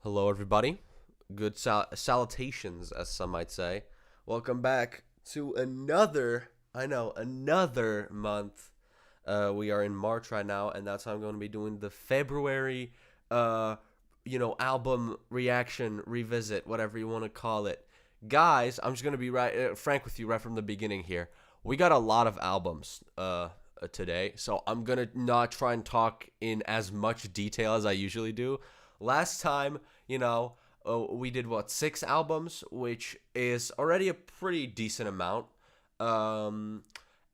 Hello, everybody. Good salutations, as some might say. Welcome back to another month. We are in March right now, and that's how I'm going to be doing the February, album reaction, revisit, whatever you want to call it. Guys, I'm just going to be frank with you right from the beginning here. We got a lot of albums today, so I'm going to not try and talk in as much detail as I usually do. Last time, we did what, 6 albums, which is already a pretty decent amount. Um,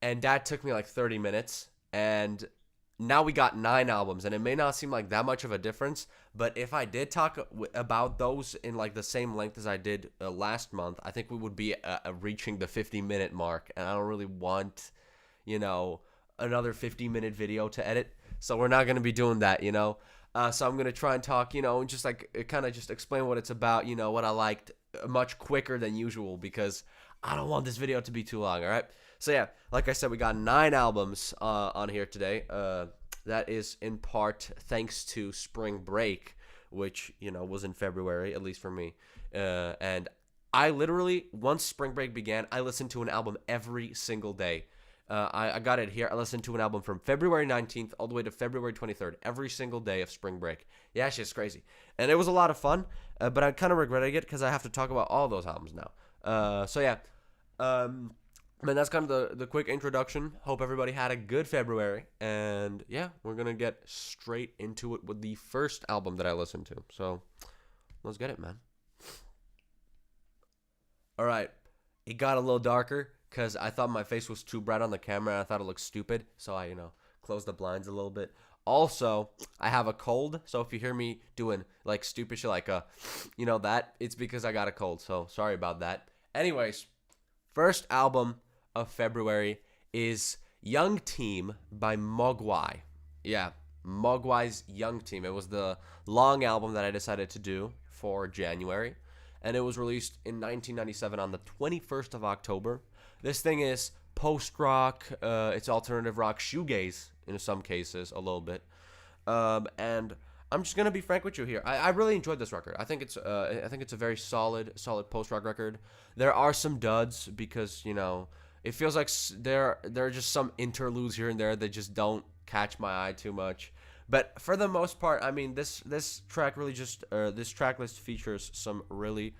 and that took me like 30 minutes. And now we got 9 albums, and it may not seem like that much of a difference, but if I did talk about those in like the same length as I did last month, I think we would be reaching the 50-minute mark, and I don't really want, another 50-minute video to edit. So we're not going to be doing that. So I'm going to try and talk, and just like kind of just explain what it's about, what I liked much quicker than usual because I don't want this video to be too long, all right? So yeah, like I said, we got 9 albums on here today. That is in part thanks to spring break, which, was in February, at least for me. And I literally, once spring break began, I listened to an album every single day. I got it here. I listened to an album from February 19th all the way to February 23rd, every single day of spring break. Yeah, shit's crazy. And it was a lot of fun, but I kind of regretting it because I have to talk about all those albums now. So yeah, man, that's kind of the quick introduction. Hope everybody had a good February. And yeah, we're going to get straight into it with the first album that I listened to. So let's get it, man. All right. It got a little darker because I thought my face was too bright on the camera and I thought it looked stupid. So I, closed the blinds a little bit. Also, I have a cold. So if you hear me doing like stupid shit like, that, it's because I got a cold. So sorry about that. Anyways, first album of February is Young Team by Mogwai. Yeah, Mogwai's Young Team. It was the long album that I decided to do for January. And it was released in 1997 on the 21st of October. This thing is post-rock, it's alternative rock, shoegaze in some cases, a little bit. And I'm just gonna be frank with you here. I really enjoyed this record. I think it's a very solid post-rock record. There are some duds because it feels like there are just some interludes here and there that just don't catch my eye too much. But for the most part, I mean, this track really just this track list features some really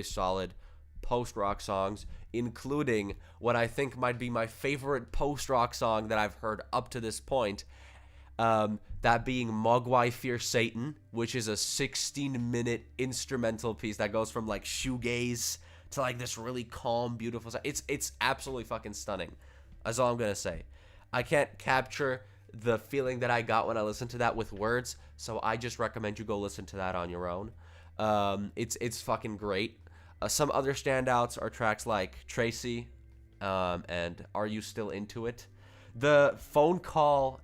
solid post-rock songs, including what I think might be my favorite post-rock song that I've heard up to this point. That being Mogwai Fear Satan, which is a 16-minute instrumental piece that goes from like shoegaze to like this really calm, beautiful song. It's absolutely fucking stunning. That's all I'm gonna say. I can't capture the feeling that I got when I listened to that with words, so I just recommend you go listen to that on your own. It's fucking great. Some other standouts are tracks like Tracy and Are You Still Into It? The phone call,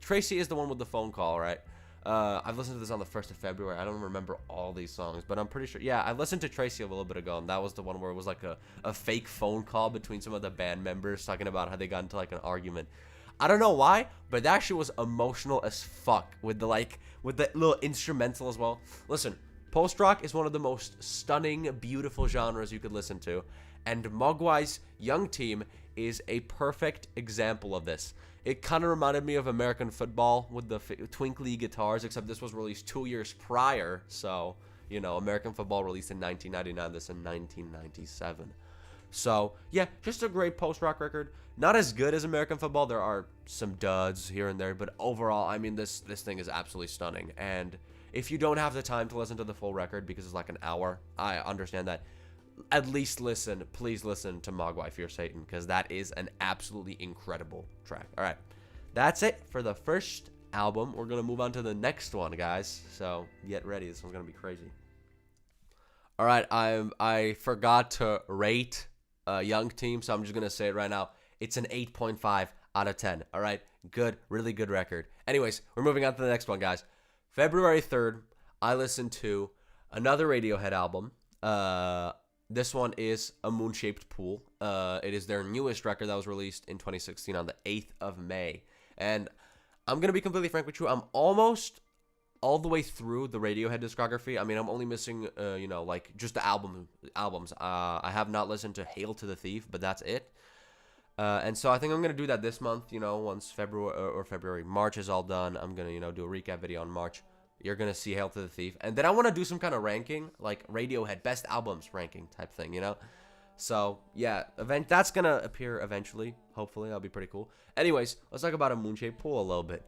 Tracy is the one with the phone call, right? I've listened to this on the 1st of February. I don't remember all these songs, but I'm pretty sure. Yeah, I listened to Tracy a little bit ago, and that was the one where it was like a fake phone call between some of the band members talking about how they got into like an argument. I don't know why, but that shit was emotional as fuck with the little instrumental as well. Listen, post-rock is one of the most stunning, beautiful genres you could listen to, and Mogwai's Young Team is a perfect example of this. It kind of reminded me of American football with the twinkly guitars, except this was released 2 years prior, so, American football released in 1999, this in 1997. So, yeah, just a great post-rock record. Not as good as American football. There are some duds here and there, but overall, I mean, this thing is absolutely stunning. And if you don't have the time to listen to the full record because it's like an hour, I understand that. At least please listen to Mogwai Fear Satan, because that is an absolutely incredible track. All right, that's it for the first album. We're going to move on to the next one, guys. So get ready. This one's going to be crazy. All right, I forgot to rate Young Team, so I'm just going to say it right now. It's an 8.5 out of 10. All right, good, really good record. Anyways, we're moving on to the next one, guys. February 3rd, I listened to another Radiohead album. This one is A Moon-Shaped Pool. It is their newest record that was released in 2016 on the 8th of May. And I'm going to be completely frank with you. I'm almost all the way through the Radiohead discography. I mean, I'm only missing, you know, like just the albums. I have not listened to Hail to the Thief, but that's it. And so I think I'm gonna do that this month. You know, once March is all done, I'm gonna, you know, do a recap video on March. You're gonna see Hail to the Thief, and then I want to do some kind of ranking, like Radiohead best albums ranking type thing. You know. So yeah, that's gonna appear eventually. Hopefully, that'll be pretty cool. Anyways, let's talk about a moon-shaped pool a little bit.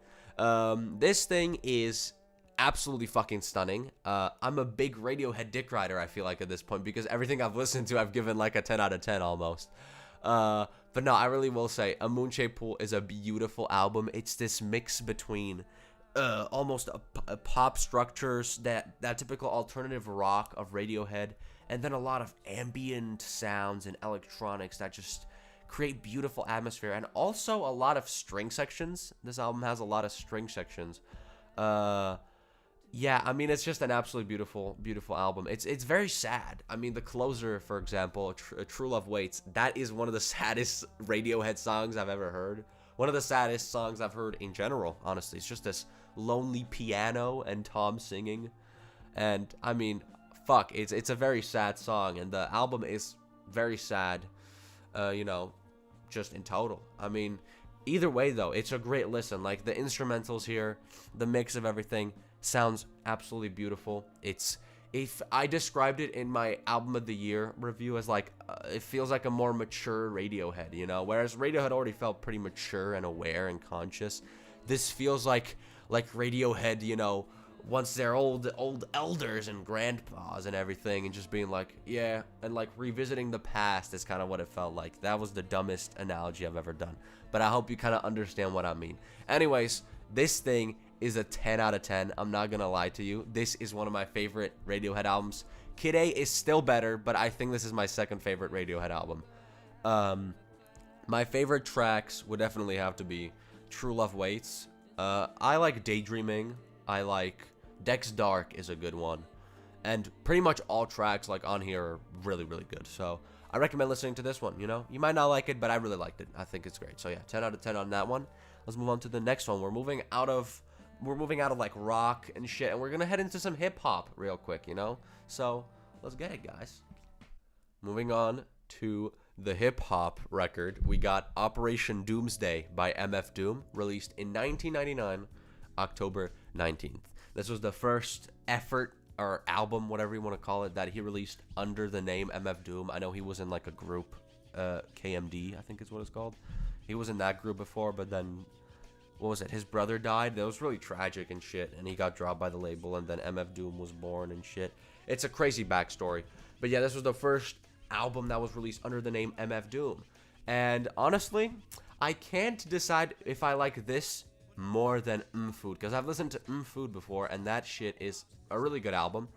This thing is absolutely fucking stunning. I'm a big Radiohead dick rider, I feel like, at this point, because everything I've listened to, I've given like a 10 out of 10 almost. But no, I really will say A Moon-Shaped Pool is a beautiful album. It's this mix between almost a pop structures, that typical alternative rock of Radiohead, and then a lot of ambient sounds and electronics that just create beautiful atmosphere, and also a lot of string sections. This album has a lot of string sections. Yeah, I mean, it's just an absolutely beautiful album. It's very sad. I mean, the closer, for example, True Love Waits, that is one of the saddest Radiohead songs I've ever heard. One of the saddest songs I've heard in general, honestly. It's just this lonely piano and Tom singing. And, I mean, fuck, it's a very sad song, and the album is very sad, you know, just in total. I mean, either way, though, it's a great listen. Like, the instrumentals here, the mix of everything sounds absolutely beautiful. If I described it in my album of the year review as like, it feels like a more mature Radiohead, you know, whereas Radiohead already felt pretty mature and aware and conscious. This feels like Radiohead, you know, once they're old elders and grandpas and everything, and just being like, yeah, and like revisiting the past is kind of what it felt like. That was the dumbest analogy I've ever done, but I hope you kind of understand what I mean. Anyways, this thing is a 10 out of 10. I'm not gonna lie to you. This is one of my favorite Radiohead albums. Kid A is still better, but I think this is my second favorite Radiohead album. My favorite tracks would definitely have to be True Love Waits. I like Daydreaming. I like Dex Dark is a good one. And pretty much all tracks like on here are really, really good. So I recommend listening to this one, you know? You might not like it, but I really liked it. I think it's great. So yeah, 10 out of 10 on that one. Let's move on to the next one. We're moving out of like rock and shit, and we're gonna head into some hip-hop real quick, you know? So let's get it, guys. Moving on to the hip-hop record, we got Operation Doomsday by MF Doom, released in 1999, October 19th. This was the first effort or album, whatever you want to call it, that he released under the name MF Doom. I know he was in like a group, KMD, I think is what it's called. He was in that group before, but then, what was it? His brother died. That was really tragic and shit, and he got dropped by the label, and then MF Doom was born and shit. It's a crazy backstory. But yeah, this was the first album that was released under the name MF Doom. And honestly, I can't decide if I like this more than Food, because I've listened to Food before, and that shit is a really good album.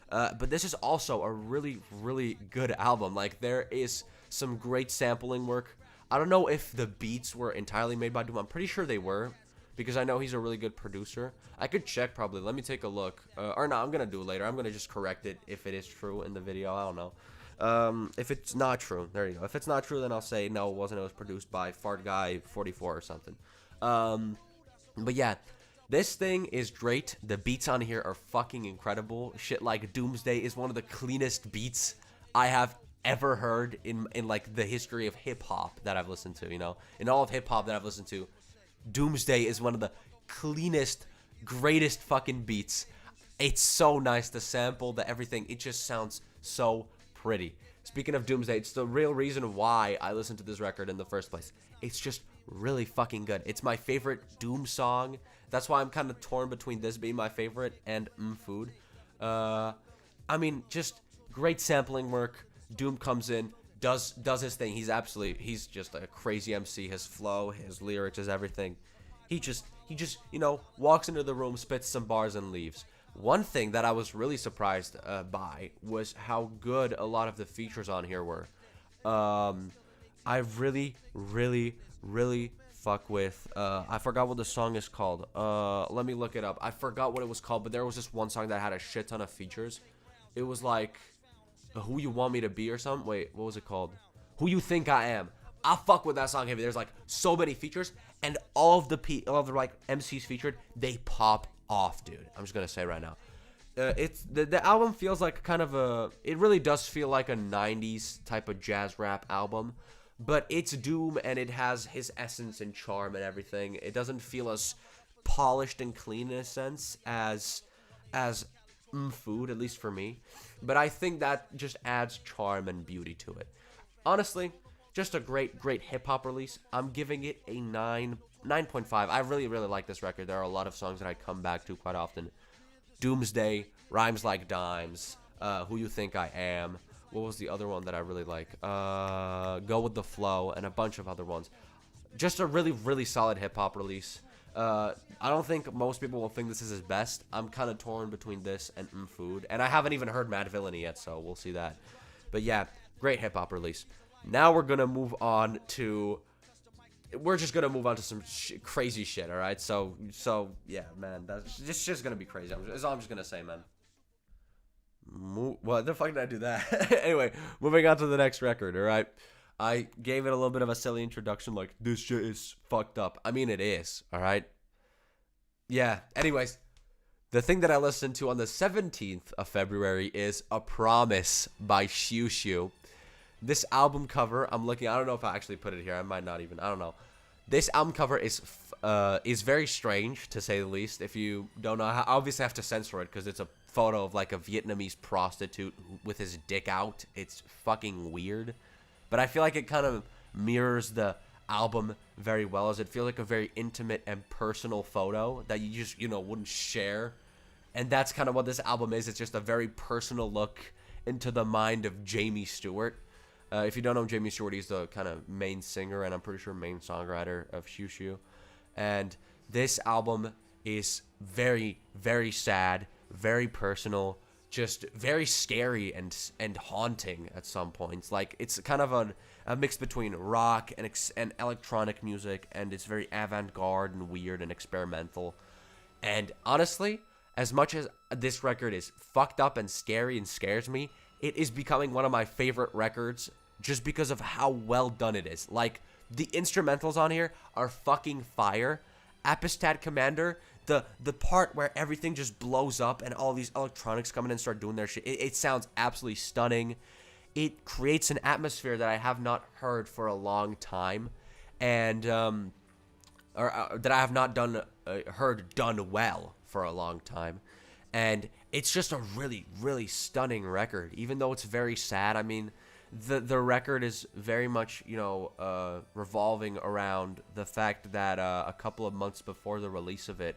But this is also a really, really good album. Like, there is some great sampling work. I don't know if the beats were entirely made by Doom. I'm pretty sure they were, because I know he's a really good producer. I could check probably. Let me take a look. Or no, I'm going to do it later. I'm going to just correct it if it is true in the video. I don't know. If it's not true, there you go. If it's not true, then I'll say no, it wasn't. It was produced by Fart Guy 44 or something. But yeah, this thing is great. The beats on here are fucking incredible. Shit like Doomsday is one of the cleanest beats I have ever heard in like the history of hip hop that I've listened to, you know. In all of hip hop that I've listened to, Doomsday is one of the cleanest, greatest fucking beats. It's so nice, the sample, the everything. It just sounds so pretty. Speaking of Doomsday, it's the real reason why I listened to this record in the first place. It's just really fucking good. It's my favorite Doom song. That's why I'm kind of torn between this being my favorite and Food. I mean, just great sampling work. Doom comes in, does his thing. He's just a crazy MC. His flow, his lyrics, his everything. He just you know, walks into the room, spits some bars, and leaves. One thing that I was really surprised by was how good a lot of the features on here were. I really, really, really fuck with, I forgot what the song is called. Let me look it up. I forgot what it was called, but there was this one song that had a shit ton of features. It was like, Who You Want Me to Be or something. Wait, what was it called? Who You Think I Am. I fuck with that song heavy. There's like so many features, and all of the like MCs featured, they pop off, dude. I'm just gonna say right now. It's the album feels like kind of a. It really does feel like a '90s type of jazz rap album, but it's Doom and it has his essence and charm and everything. It doesn't feel as polished and clean in a sense as Food, at least for me. But I think that just adds charm and beauty to it. Honestly, just a great hip hop release. I'm giving it a 9.5. I really like this record. There are a lot of songs that I come back to quite often. Doomsday, Rhymes Like Dimes, Who You Think I Am. What was the other one that I really like? Go With The Flow, and a bunch of other ones. Just a really solid hip-hop release. I don't think most people will think this is his best. I'm kind of torn between this and Food. And I haven't even heard Mad Villainy yet, so we'll see that. But yeah, great hip-hop release. Now we're going to move on to... We're just going to move on to some crazy shit, all right? So yeah, man, that's just going to be crazy. That's all I'm just going to say, man. What the fuck did I do that? Anyway, moving on to the next record, all right? I gave it a little bit of a silly introduction, like, this shit is fucked up. I mean, it is, all right? Yeah, anyways, the thing that I listened to on the 17th of February is A Promise by Xiu Xiu. This album cover, I'm looking, I don't know if I actually put it here. I might not even, I don't know. This album cover is very strange, to say the least. If you don't know, I obviously have to censor it because it's a photo of like a Vietnamese prostitute with his dick out. It's fucking weird. But I feel like it kind of mirrors the album very well, as it feels like a very intimate and personal photo that you just, wouldn't share. And that's kind of what this album is. It's just a very personal look into the mind of Jamie Stewart. If you don't know Jamie Stewart, he's the kind of main singer and I'm pretty sure main songwriter of Xiu Xiu. And this album is very sad, very personal, just very scary and haunting at some points. Like, it's kind of a mix between rock and electronic music, and it's very avant-garde and weird and experimental. And honestly, as much as this record is fucked up and scary and scares me, it is becoming one of my favorite records just because of how well done it is. Like, the instrumentals on here are fucking fire. Apostat Commander, the part where everything just blows up and all these electronics come in and start doing their shit, it sounds absolutely stunning. It creates an atmosphere that I have not heard for a long time, and that I have not heard done well for a long time. And it's just a really stunning record, even though it's very sad. I mean, the record is very much, revolving around the fact that a couple of months before the release of it,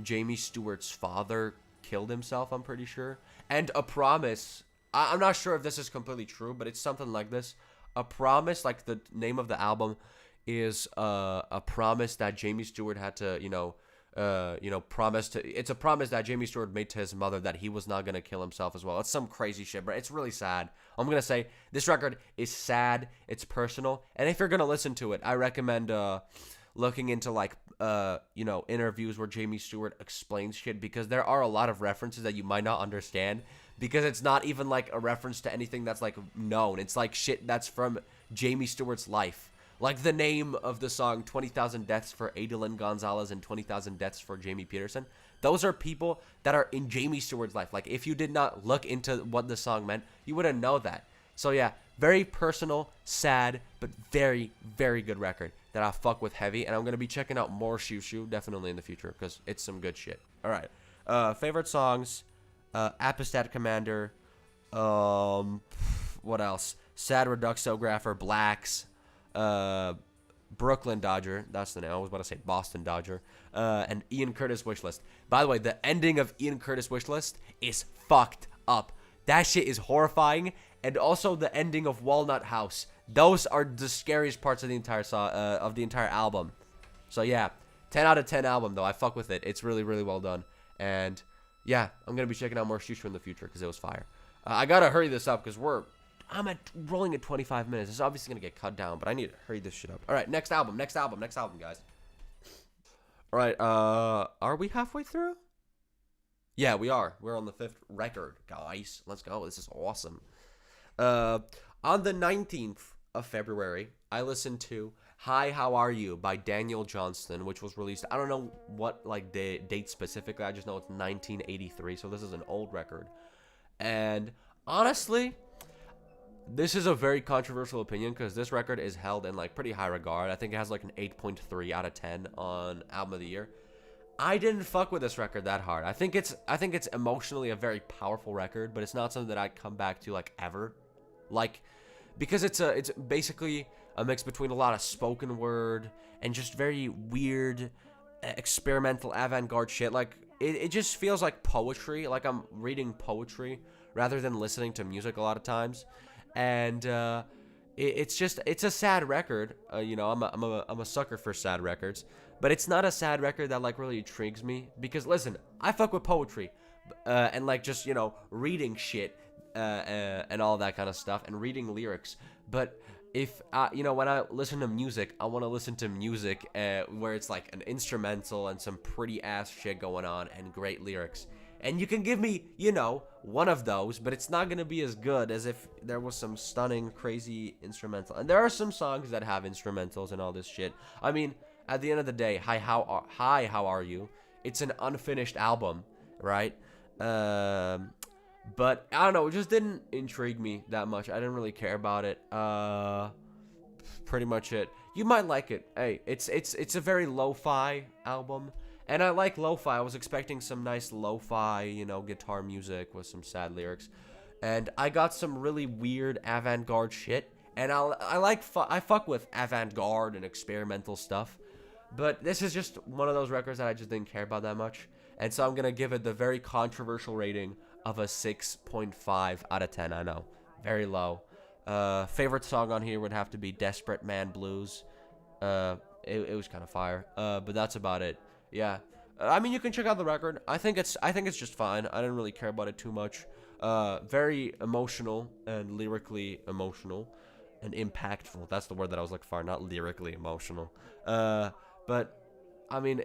Jamie Stewart's father killed himself, I'm pretty sure. And A Promise, I'm not sure if this is completely true, but it's something like this. A Promise, like the name of the album, is a promise that Jamie Stewart had to, it's a promise that Jamie Stewart made to his mother that he was not going to kill himself as well. It's some crazy shit, but it's really sad. I'm going to say this record is sad, it's personal, and if you're going to listen to it, I recommend looking into interviews where Jamie Stewart explains shit, because there are a lot of references that you might not understand, because it's not even like a reference to anything that's like known. It's like shit that's from Jamie Stewart's life. Like the name of the song, 20,000 Deaths for Adolin Gonzalez and 20,000 Deaths for Jamie Peterson. Those are people that are in Jamie Stewart's life. Like, if you did not look into what the song meant, you wouldn't know that. So yeah, very personal, sad, but very good record that I fuck with heavy. And I'm going to be checking out more Xiu Xiu definitely in the future, because it's some good shit. All right. Favorite songs, Apostat Commander, what else? Sad Reduxographer, Blacks, Brooklyn Dodger, that's the name. I was about to say Boston Dodger, and Ian Curtis Wishlist. By the way, the ending of Ian Curtis Wishlist is fucked up. That shit is horrifying. And also the ending of Walnut House. Those are the scariest parts of the entire album. So yeah, 10 out of 10 album though. I fuck with it. It's really well done. And yeah, I'm gonna be checking out more Xiu Xiu in the future because it was fire. I gotta hurry this up because I'm rolling at 25 minutes. It's obviously gonna get cut down, but I need to hurry this shit up. All right, next album, guys. All right, are we halfway through? Yeah, we are. We're on the 5th record, guys. Let's go. This is awesome. On the 19th of February, I listened to Hi, How Are You by Daniel Johnston, which was released, I don't know what like date specifically, I just know it's 1983, so this is an old record. And honestly, this is a very controversial opinion because this record is held in like pretty high regard. I think it has like an 8.3 out of 10 on Album of the Year. I didn't fuck with this record that hard. I think it's emotionally a very powerful record, but it's not something that I'd come back to like ever. Like because it's basically a mix between a lot of spoken word and just very weird experimental avant-garde shit. Like it just feels like poetry, like I'm reading poetry rather than listening to music a lot of times. And it's a sad record. I'm a sucker for sad records, but it's not a sad record that like really intrigues me because listen, I fuck with poetry, and like just reading shit, and all that kind of stuff and reading lyrics. But if when I listen to music, I want to listen to music where it's like an instrumental and some pretty ass shit going on and great lyrics. And you can give me, one of those, but it's not going to be as good as if there was some stunning, crazy instrumental. And there are some songs that have instrumentals and all this shit. I mean, at the end of the day, Hi, How Are You? It's an unfinished album, right? But I don't know, it just didn't intrigue me that much. I didn't really care about it. Pretty much it. You might like it. Hey, it's a very lo-fi album. And I like lo-fi. I was expecting some nice lo-fi, guitar music with some sad lyrics. And I got some really weird avant-garde shit. And I fuck with avant-garde and experimental stuff. But this is just one of those records that I just didn't care about that much. And so I'm going to give it the very controversial rating of a 6.5 out of 10. I know. Very low. Favorite song on here would have to be Desperate Man Blues. It was kind of fire. But that's about it. Yeah, I mean, you can check out the record. I think it's just fine. I didn't really care about it too much. Very emotional and lyrically emotional and impactful. That's the word that I was looking for, not lyrically emotional. But I mean,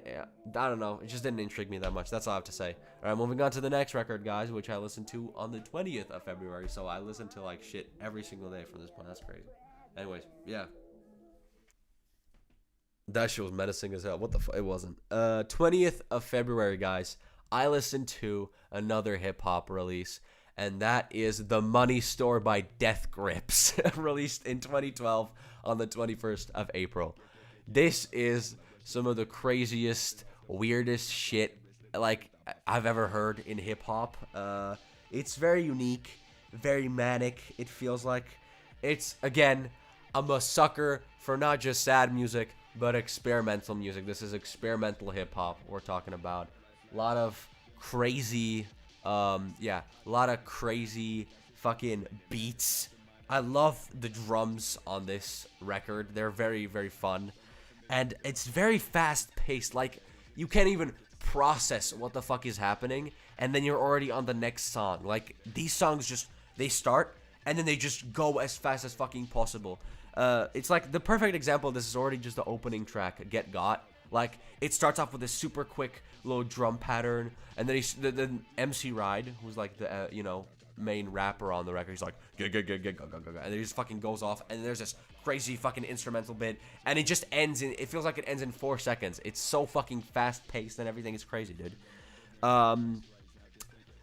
I don't know. It just didn't intrigue me that much. That's all I have to say. All right, moving on to the next record, guys, which I listened to on the 20th of February. So I listened to like shit every single day from this point. That's crazy. Anyways, yeah. That shit was menacing as hell. What the fuck? It wasn't. 20th of February, guys. I listened to another hip-hop release, and that is The Money Store by Death Grips, released in 2012 on the 21st of April. This is some of the craziest, weirdest shit like I've ever heard in hip-hop. It's very unique, very manic, it feels like. It's, again, I'm a sucker for not just sad music, but experimental music. This is experimental hip-hop we're talking about. A lot of crazy, a lot of crazy fucking beats. I love the drums on this record. They're very, very fun. And it's very fast-paced. Like, you can't even process what the fuck is happening, and then you're already on the next song. Like, these songs just, they start, and then they just go as fast as fucking possible. It's like the perfect example of this is already just the opening track, Get Got. Like, it starts off with a super quick little drum pattern, and then the MC Ride, who's like the, main rapper on the record, he's like, get, go, and then he just fucking goes off, and there's this crazy fucking instrumental bit, and it just ends in, it feels like it ends in 4 seconds. It's so fucking fast-paced and everything. It's crazy, dude.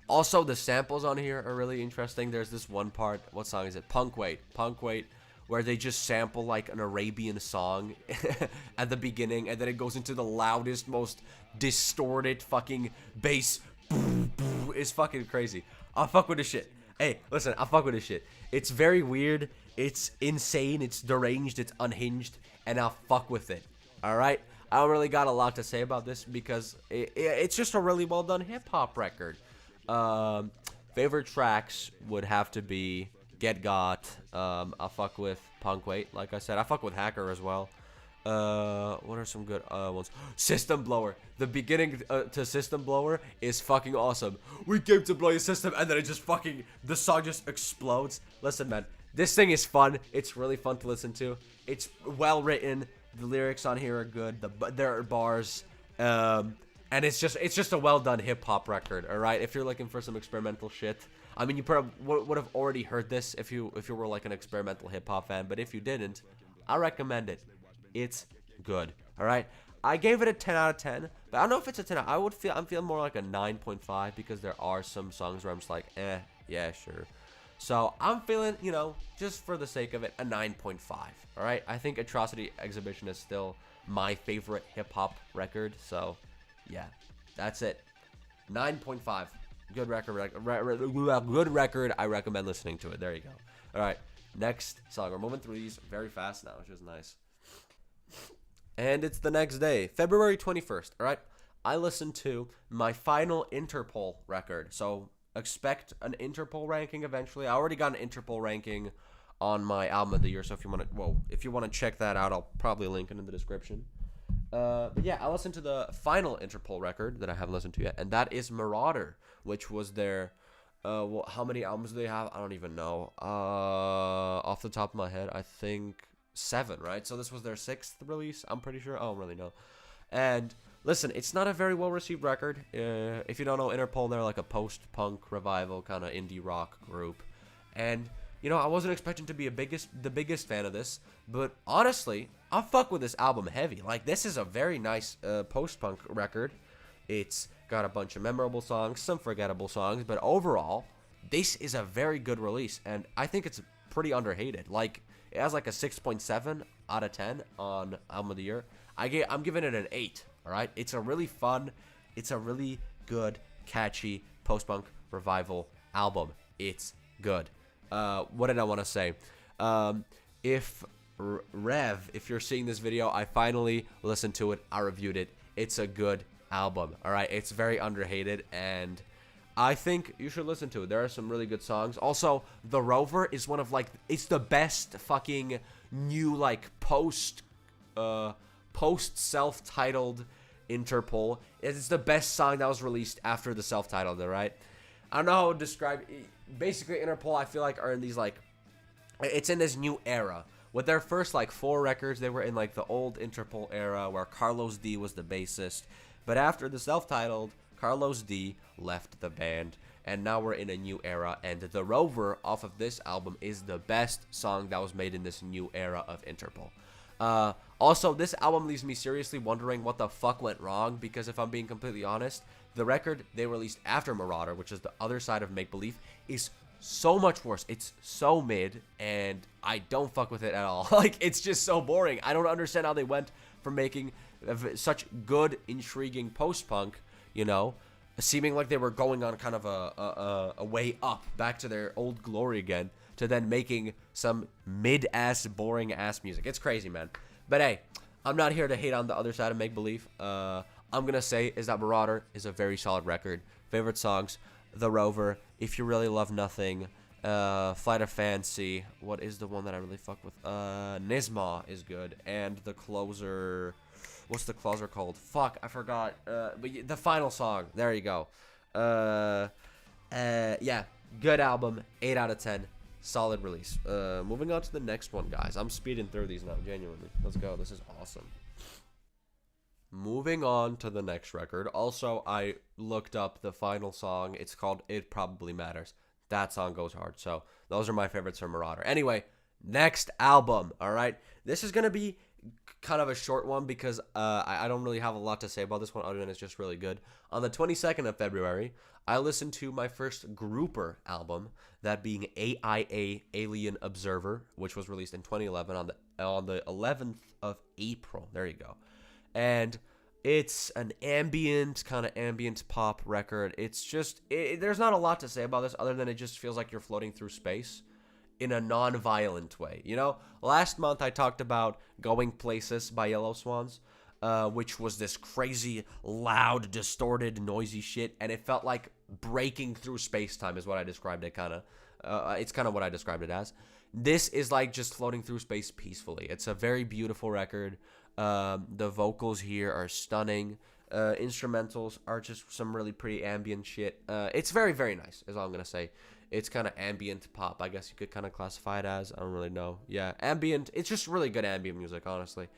Also, the samples on here are really interesting. There's this one part, what song is it? Punk Wait, where they just sample like an Arabian song at the beginning, and then it goes into the loudest, most distorted fucking bass. It's fucking crazy. I fuck with this shit. Hey, listen, I fuck with this shit. It's very weird. It's insane. It's deranged. It's unhinged. And I'll fuck with it. Alright? I don't really got a lot to say about this because it's just a really well done hip hop record. Favorite tracks would have to be Get Got. I fuck with Punk Wait, like I said. I fuck with Hacker as well. What are some good ones? System Blower. The beginning to System Blower is fucking awesome. We came to blow your system, and then it just fucking, the song just explodes. Listen, man, this thing is fun. It's really fun to listen to. It's well written. The lyrics on here are good. There are bars. And it's just a well done hip hop record. All right, if you're looking for some experimental shit. I mean, you probably would have already heard this if you were like an experimental hip hop fan. But if you didn't, I recommend it. It's good. All right. I gave it a 10 out of 10, but I don't know if it's a 10. I'm feeling more like a 9.5 because there are some songs where I'm just like, yeah, sure. So I'm feeling, just for the sake of it, a 9.5. All right. I think Atrocity Exhibition is still my favorite hip hop record. So yeah, that's it. 9.5. Good record. Good record. I recommend listening to it. There you go. All right. Next song. We're moving through these very fast now, which is nice. And it's the next day, February 21st, all right? I listened to my final Interpol record. So expect an Interpol ranking eventually. I already got an Interpol ranking on my album of the year. So if you want to check that out, I'll probably link it in the description. But yeah, I listened to the final Interpol record that I haven't listened to yet, and that is Marauder, which was their, how many albums do they have? I don't even know. Off the top of my head, I think 7, right? So this was their 6th release, I'm pretty sure. I don't really know. And listen, it's not a very well-received record. If you don't know Interpol, they're like a post-punk revival kind of indie rock group. And, I wasn't expecting to be the biggest fan of this, but honestly, I fuck with this album heavy. Like, this is a very nice post-punk record. It's got a bunch of memorable songs, some forgettable songs, but overall, this is a very good release, and I think it's pretty underhated. Like, it has like a 6.7 out of 10 on Album of the Year. I'm giving it an 8, all right? It's a really fun, it's a really good, catchy post-punk revival album. It's good. What did I want to say? If you're seeing this video, I finally listened to it. I reviewed it. It's a good album, all right? It's very underhated, and I think you should listen to it. There are some really good songs. Also, The Rover is one of, it's the best fucking new, post self-titled Interpol. It's the best song that was released after the self-titled, all right? I don't know how to describe it. Basically, Interpol, I feel like, are in these, it's in this new era. With their first, 4 records, they were in, the old Interpol era where Carlos D was the bassist. But after the self-titled, Carlos D left the band, and now we're in a new era, and The Rover off of this album is the best song that was made in this new era of Interpol. Also, this album leaves me seriously wondering what the fuck went wrong, because if I'm being completely honest, the record they released after Marauder, which is the other side of Make Believe, is so much worse. It's so mid, and I don't fuck with it at all. It's just so boring. I don't understand how they went from making such good, intriguing post-punk, seeming like they were going on kind of a way up, back to their old glory again, to then making some mid-ass, boring-ass music. It's crazy, man. But hey, I'm not here to hate on the other side of Make Believe. I'm going to say is that Marauder is a very solid record. Favorite songs, The Rover, If You Really Love Nothing, Flight of Fancy. What is the one that I really fuck with? Nisma is good. And the closer... What's the closer called? Fuck, I forgot. But the final song. There you go. Yeah, good album. 8 out of 10. Solid release. Moving on to the next one, guys. I'm speeding through these now, genuinely. Let's go. This is awesome. Moving on to the next record. Also, I looked up the final song. It's called It Probably Matters. That song goes hard. So, those are my favorites from Marauder. Anyway, next album. All right. This is going to be kind of a short one because I don't really have a lot to say about this one other than it's just really good. On the 22nd of February, I listened to my first grouper album, that being AIA Alien Observer, which was released in 2011 on the 11th of April. There you go. And it's an ambient pop record. It's just there's not a lot to say about this other than it just feels like you're floating through space in a non-violent way. Last month I talked about Going Places by Yellow Swans, which was this crazy, loud, distorted, noisy shit, and it felt like breaking through space-time is what I described it kind of. It's kind of what I described it as. This is like just floating through space peacefully. It's a very beautiful record. The vocals here are stunning. Instrumentals are just some really pretty ambient shit. It's very, very nice, is all I'm going to say. It's kind of ambient pop, I guess you could kind of classify it as. I don't really know. Yeah, ambient. It's just really good ambient music, honestly.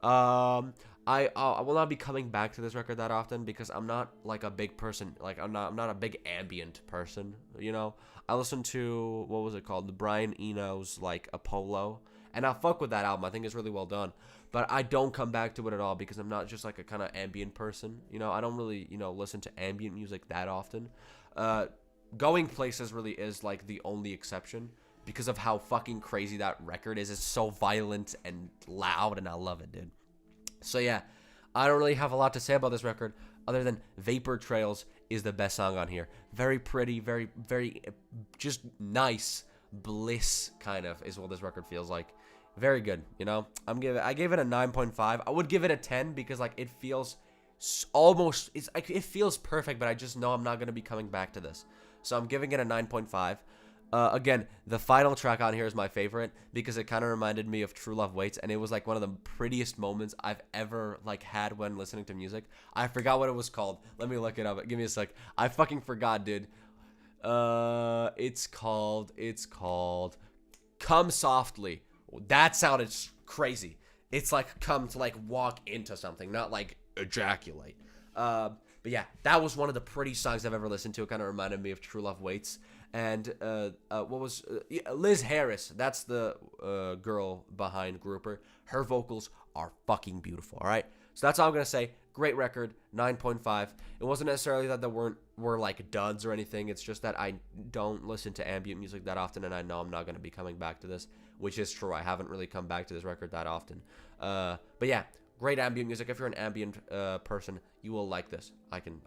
I will not be coming back to this record that often because I'm not like a big person. Like I'm not a big ambient person. I listened to, what was it called? The Brian Eno's like Apollo, and I fuck with that album. I think it's really well done. but I don't come back to it at all because I'm not just like a kind of ambient person. You know, I don't really, you know, listen to ambient music that often. Going Places really is like the only exception because of how fucking crazy that record is. It's so violent and loud, and I love it, dude. So yeah, I don't really have a lot to say about this record other than Vapor Trails is the best song on here. Very pretty, very, very just nice bliss kind of is what this record feels like. Very good, you know. I gave it a 9.5. I would give it a 10 because like it feels almost, it's like it feels perfect, but I just know I'm not going to be coming back to this. So I'm giving it a 9.5. Again, the final track on here is my favorite because it kind of reminded me of True Love Waits, and it was like one of the prettiest moments I've ever like had when listening to music. I forgot what it was called. Let me look it up. Give me a sec. I fucking forgot, dude. It's called Come Softly. That sounded crazy. It's like come to like walk into something, not like ejaculate. But yeah, that was one of the prettiest songs I've ever listened to. It kind of reminded me of True Love Waits. And Liz Harris, that's the girl behind Grouper. Her vocals are fucking beautiful, all right? So that's all I'm going to say. Great record, 9.5. It wasn't necessarily that there were like duds or anything. It's just that I don't listen to ambient music that often, and I know I'm not going to be coming back to this, which is true. I haven't really come back to this record that often. But yeah, great ambient music. If you're an ambient person, you will like this. I can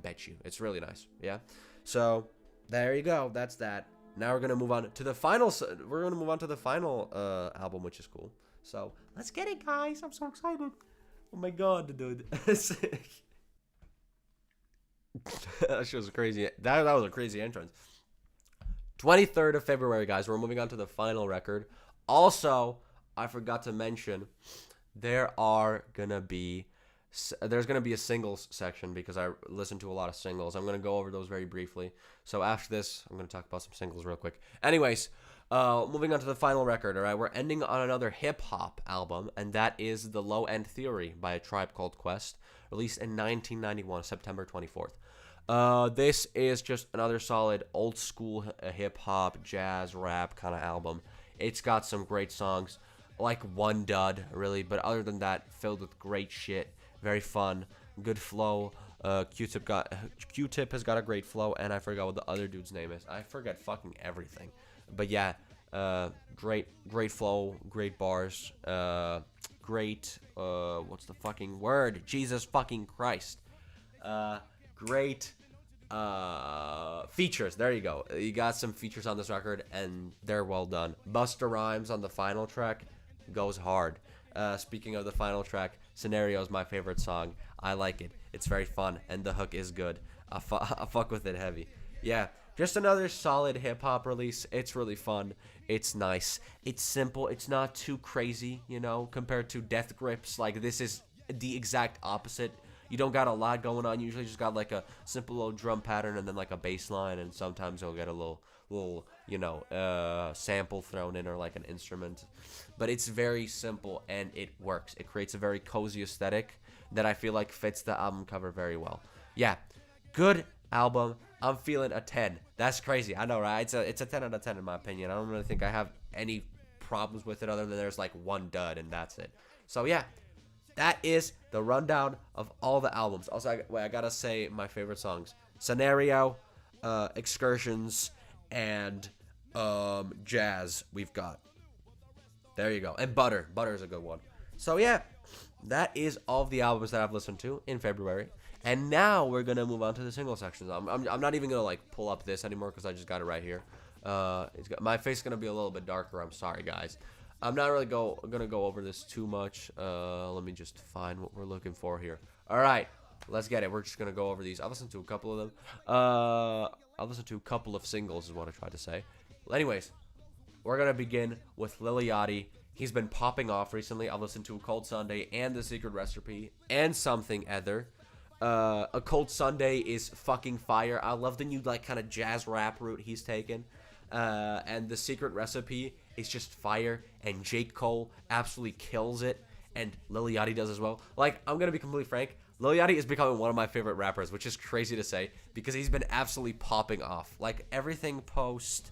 bet you. It's really nice. Yeah. So there you go. That's that. Now we're gonna move on to the final. We're gonna move on to the final album, which is cool. So let's get it, guys. I'm so excited. Oh my god, dude. That was crazy. That was a crazy entrance. 23rd of February, guys. We're moving on to the final record. Also, I forgot to mention there's gonna be a singles section because I listen to a lot of singles. I'm gonna go over those very briefly. So after this, I'm gonna talk about some singles real quick. Anyways, moving on to the final record. All right, we're ending on another hip hop album, and that is The Low End Theory by A Tribe Called Quest, released in 1991, September 24th. This is just another solid old school hip hop, jazz, rap kind of album. It's got some great songs, like one dud really, but other than that, filled with great shit. Very fun, good flow. Q-Tip has got a great flow, and I forgot what the other dude's name is. I forget fucking everything. But yeah, great flow, great bars, great, what's the fucking word? Jesus fucking Christ. Great features. There you go. You got some features on this record, and they're well done. Busta Rhymes on the final track goes hard. Speaking of the final track, Scenario is my favorite song. I like it. It's very fun, and the hook is good. I fuck with it heavy. Yeah, just another solid hip-hop release. It's really fun. It's nice. It's simple. It's not too crazy, you know, compared to Death Grips. Like, this is the exact opposite. You don't got a lot going on. You usually just got, like, a simple little drum pattern and then, like, a bass line, and sometimes you'll get a little you know, sample thrown in or like an instrument. But it's very simple and it works. It creates a very cozy aesthetic that I feel like fits the album cover very well. Yeah, good album. I'm feeling a 10. That's crazy. I know, right? It's a 10 out of 10 in my opinion. I don't really think I have any problems with it other than there's like one dud and that's it. So yeah, that is the rundown of all the albums. Also, I gotta say my favorite songs: Scenario, Excursions, and Jazz. We've got, there you go, and Butter is a good one. So yeah, that is all of the albums that I've listened to in February, and now we're gonna move on to the single sections. I'm not even gonna like pull up this anymore because I just got it right here. My face is gonna be a little bit darker. I'm sorry, guys. I'm not really gonna go over this too much. Let me just find what we're looking for here. All right, let's get it. We're just gonna go over these. I've listened to a couple of them. I'll listen to a couple of singles is what I tried to say. Well, anyways, we're going to begin with Lil Yachty. He's been popping off recently. I've listened to A Cold Sunday and The Secret Recipe and Something Other. A Cold Sunday is fucking fire. I love the new like kind of jazz rap route he's taken. And The Secret Recipe is just fire. And J. Cole absolutely kills it. And Lil Yachty does as well. Like, I'm going to be completely frank. Lil Yachty is becoming one of my favorite rappers, which is crazy to say because he's been absolutely popping off. Like everything post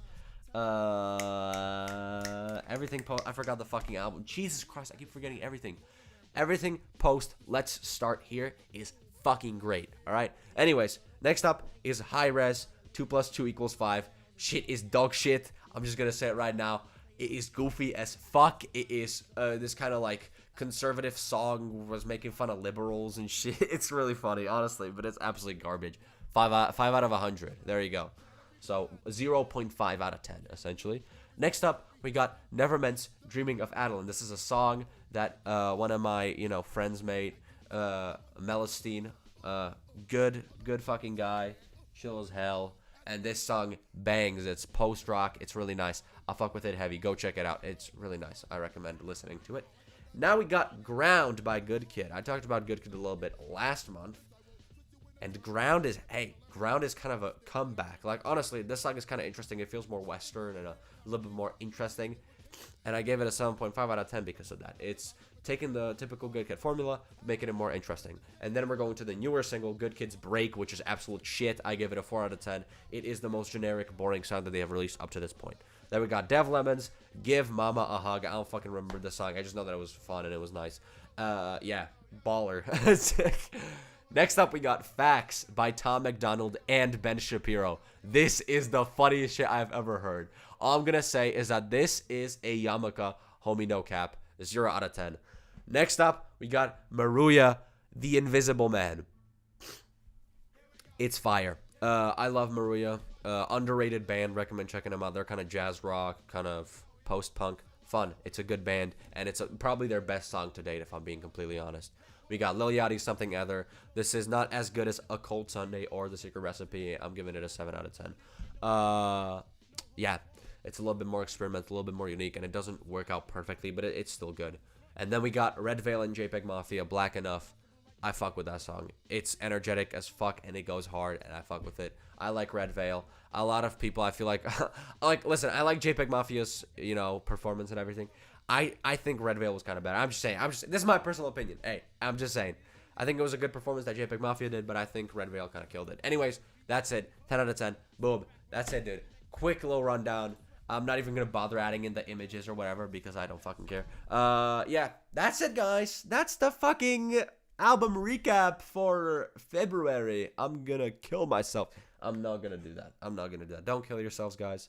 Everything post. I forgot the fucking album. Jesus Christ, I keep forgetting everything. Everything post. Let's start here is fucking great. All right. Anyways, next up is high res. 2 + 2 = 5. Shit is dog shit. I'm just gonna say it right now. It is goofy as fuck. It is this kind of like conservative song was making fun of liberals and shit. It's really funny, honestly, but it's absolutely garbage. 5 out of 100. There you go. So 0.5 out of 10, essentially. Next up, we got Neverment's Dreaming of Adeline. This is a song that one of my, friends made. Melestein. Good fucking guy. Chill as hell. And this song bangs. It's post-rock. It's really nice. I'll fuck with it heavy. Go check it out. It's really nice. I recommend listening to it. Now we got Ground by Good Kid. I talked about Good Kid a little bit last month. And Ground is kind of a comeback. Like, honestly, this song is kind of interesting. It feels more Western and a little bit more interesting. And I gave it a 7.5 out of 10 because of that. It's taking the typical Good Kid formula, making it more interesting. And then we're going to the newer single, Good Kid's Break, which is absolute shit. I give it a 4 out of 10. It is the most generic, boring song that they have released up to this point. Then we got Dev Lemons, Give Mama a Hug. I don't fucking remember the song. I just know that it was fun and it was nice. Yeah, baller. Next up, we got Facts by Tom McDonald and Ben Shapiro. This is the funniest shit I've ever heard. All I'm going to say is that this is a Yamaka, homie no cap. 0 out of 10. Next up, we got Maruya, The Invisible Man. It's fire. I love Maruya. Underrated band. Recommend checking them out. They're kind of jazz rock, kind of post-punk. Fun. It's a good band, and it's probably their best song to date, if I'm being completely honest. We got Lil Yachty's Something Other. This is not as good as A Cold Sunday or The Secret Recipe. I'm giving it a 7 out of 10. Yeah, it's a little bit more experimental, a little bit more unique, and it doesn't work out perfectly, but it's still good. And then we got Red Veil and JPEG Mafia, Black Enough. I fuck with that song. It's energetic as fuck, and it goes hard, and I fuck with it. I like Red Veil. A lot of people, I feel like, listen, I like JPEG Mafia's, performance and everything. I think Red Veil was kind of better. I'm just saying. This is my personal opinion. Hey, I'm just saying. I think it was a good performance that JPEG Mafia did, but I think Red Veil kind of killed it. Anyways, that's it. 10 out of 10. Boom. That's it, dude. Quick little rundown. I'm not even going to bother adding in the images or whatever because I don't fucking care. Yeah, that's it, guys. That's the fucking album recap for February. I'm going to kill myself. I'm not going to do that. Don't kill yourselves, guys.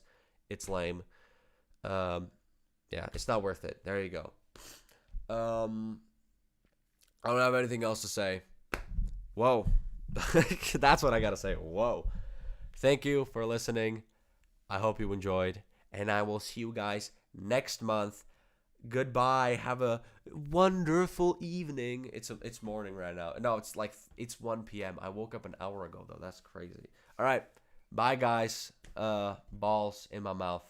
It's lame. Yeah, it's not worth it. There you go. I don't have anything else to say. Whoa. That's what I got to say. Whoa. Thank you for listening. I hope you enjoyed. And I will see you guys next month. Goodbye. Have a wonderful evening. It's morning right now. No, it's 1 p.m. I woke up an hour ago, though. That's crazy. All right. Bye, guys. Balls in my mouth.